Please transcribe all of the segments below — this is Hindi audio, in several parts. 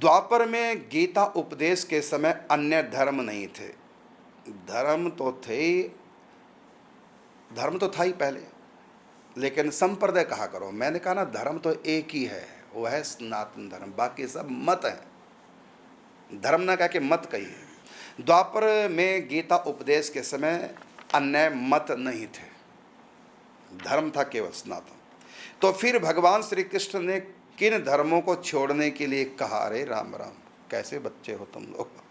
द्वापर में गीता उपदेश के समय अन्य धर्म नहीं थे। धर्म तो थे, धर्म तो था ही पहले, लेकिन संप्रदाय कहा करो। मैंने कहा ना, धर्म तो एक ही है, वो है सनातन धर्म, बाकी सब मत हैं। धर्म ना कह के मत कहिए। द्वापर में गीता उपदेश के समय अन्य मत नहीं थे, धर्म था केवल सनातन। तो फिर भगवान श्री कृष्ण ने किन धर्मों को छोड़ने के लिए कहा? अरे राम राम, कैसे बच्चे हो तुम लोग।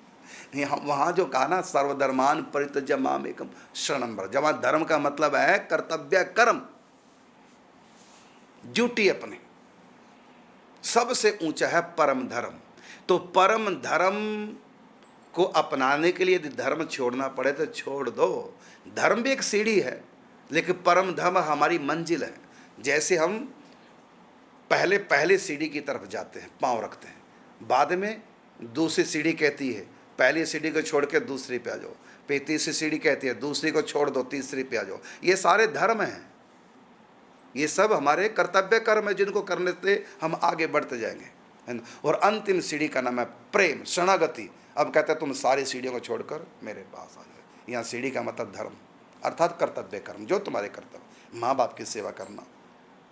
यहाँ वहाँ जो कहा ना, सर्वधर्मान परित्यज्य मामेकम शरणं व्रज, जहाँ धर्म का मतलब है कर्तव्य कर्म, ड्यूटी अपने, सबसे ऊंचा है परम धर्म। तो परम धर्म को अपनाने के लिए यदि धर्म छोड़ना पड़े तो छोड़ दो। धर्म भी एक सीढ़ी है, लेकिन परम धर्म हमारी मंजिल है। जैसे हम पहले सीढ़ी की तरफ जाते हैं, पांव रखते हैं, बाद में दूसरी सीढ़ी कहती है पहली सीढ़ी को छोड़ के दूसरी पे आ जाओ, फिर तीसरी सीढ़ी कहती है दूसरी को छोड़ दो तीसरी पे आ जाओ। ये सारे धर्म हैं, ये सब हमारे कर्तव्य कर्म है, जिनको करने से हम आगे बढ़ते जाएंगे, है ना। और अंतिम सीढ़ी का नाम है प्रेम, शरणागति। अब कहते हैं तुम सारी सीढ़ियों को छोड़कर मेरे पास आ जाओ। यहाँ सीढ़ी का मतलब धर्म, अर्थात कर्तव्य कर्म, जो तुम्हारे कर्तव्य, माँ बाप की सेवा करना,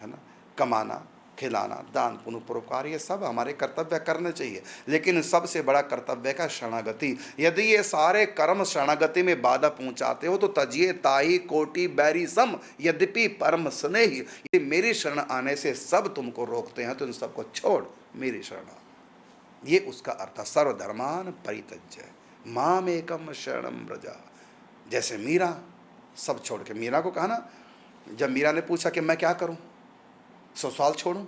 है ना, कमाना, खिलाना, दान पुण्य परोपकार, ये सब हमारे कर्तव्य करने चाहिए। लेकिन सबसे बड़ा कर्तव्य का शरणागति। यदि ये सारे कर्म शरणागति में बाधा पहुंचाते हो तो तजिए ताही कोटि बैरी सम यद्यपि परम स्नेही, ये मेरी शरण आने से सब तुमको रोकते हैं तो इन सबको छोड़ मेरी शरण आ। ये उसका अर्थ है, सर्वधर्मान परित्यज्य माम एकम शरणम व्रज। जैसे मीरा सब छोड़ के, मीरा को कहा ना, जब मीरा ने पूछा कि मैं क्या करूं, ससुराल छोड़ूं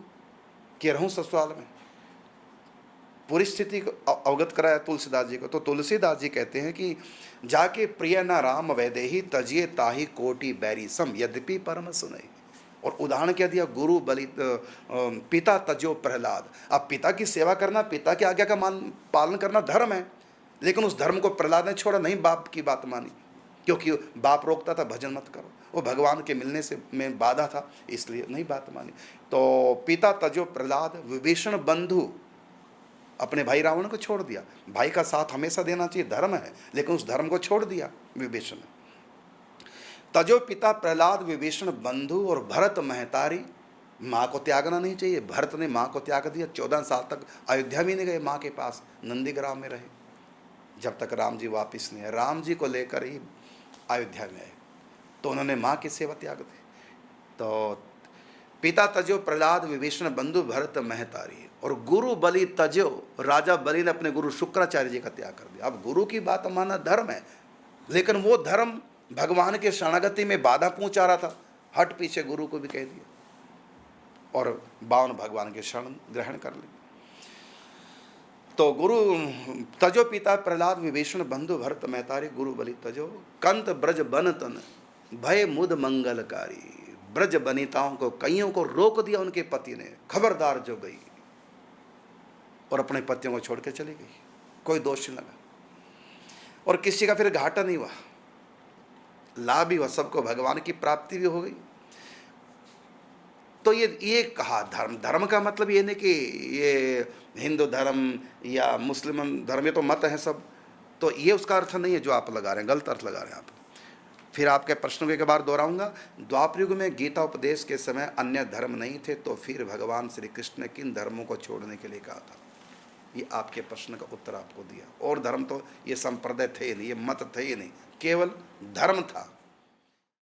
कि रहूं ससुराल में, पूरी स्थिति को अवगत कराया तुलसीदास जी को। तो तुलसीदास जी कहते हैं कि जाके प्रिय न राम वैदेही तजिए ताही कोटि बैरी सम यद्यपि परम सुनई। और उदाहरण क्या दिया, गुरु बलि पिता तजो प्रहलाद। अब पिता की सेवा करना, पिता की आज्ञा का पालन करना धर्म है, लेकिन उस धर्म को प्रहलाद ने छोड़ा नहीं, बाप की बात मानी, क्योंकि बाप रोकता था भजन मत करो, वो भगवान के मिलने से में बाधा था, इसलिए नहीं बात मानी। तो पिता तजो प्रहलाद, विभीषण बंधु अपने भाई रावण को छोड़ दिया। भाई का साथ हमेशा देना चाहिए, धर्म है, लेकिन उस धर्म को छोड़ दिया विभीषण। तजो पिता प्रहलाद विभीषण बंधु और भरत महतारी, माँ को त्यागना नहीं चाहिए। भरत ने माँ को त्याग दिया, 14 साल तक अयोध्या भी नहीं गए, माँ के पास नंदीग्राम में रहे जब तक राम जी वापिस नहीं आए। राम जी को लेकर ही अयोध्या में आए, तो उन्होंने माँ की सेवा त्याग दी। तो पिता तजो प्रहलाद विभीषण बंधु भरत महतारी, और गुरु बलि तजो, राजा बलि ने अपने गुरु शुक्राचार्य जी का त्याग कर दिया। अब गुरु की बात मानना धर्म है, लेकिन वो धर्म भगवान के शरणागति में बाधा पहुंचा रहा था, हट पीछे गुरु को भी कह दिया और बावन भगवान के शरण ग्रहण कर ली। तो गुरु तजो पिता प्रहलाद विभीषण बंधु भरत महतारी, गुरु बलि तजो कंत ब्रज बन तन भय मुद मंगलकारी। ब्रज बनिताओं को, कईयों को रोक दिया उनके पति ने, खबरदार जो गई और अपने पतियों को छोड़ के चली गई, कोई दोष नहीं लगा, और किसी का फिर घाटा नहीं हुआ, लाभ भी हुआ, सबको भगवान की प्राप्ति भी हो गई। तो ये कहा धर्म, धर्म का मतलब ये नहीं कि ये हिंदू धर्म या मुस्लिम धर्म, ये तो मत है सब, तो ये उसका अर्थ नहीं है जो आप लगा रहे हैं, गलत अर्थ लगा रहे हैं आप। फिर आपके प्रश्नों को एक बार दोहराऊंगा। द्वापर युग में गीता उपदेश के समय अन्य धर्म नहीं थे, तो फिर भगवान श्री कृष्ण ने किन धर्मों को छोड़ने के लिए कहा था? ये आपके प्रश्न का उत्तर आपको दिया। और धर्म तो ये संप्रदाय थे ही नहीं, ये मत थे ही नहीं, केवल धर्म था।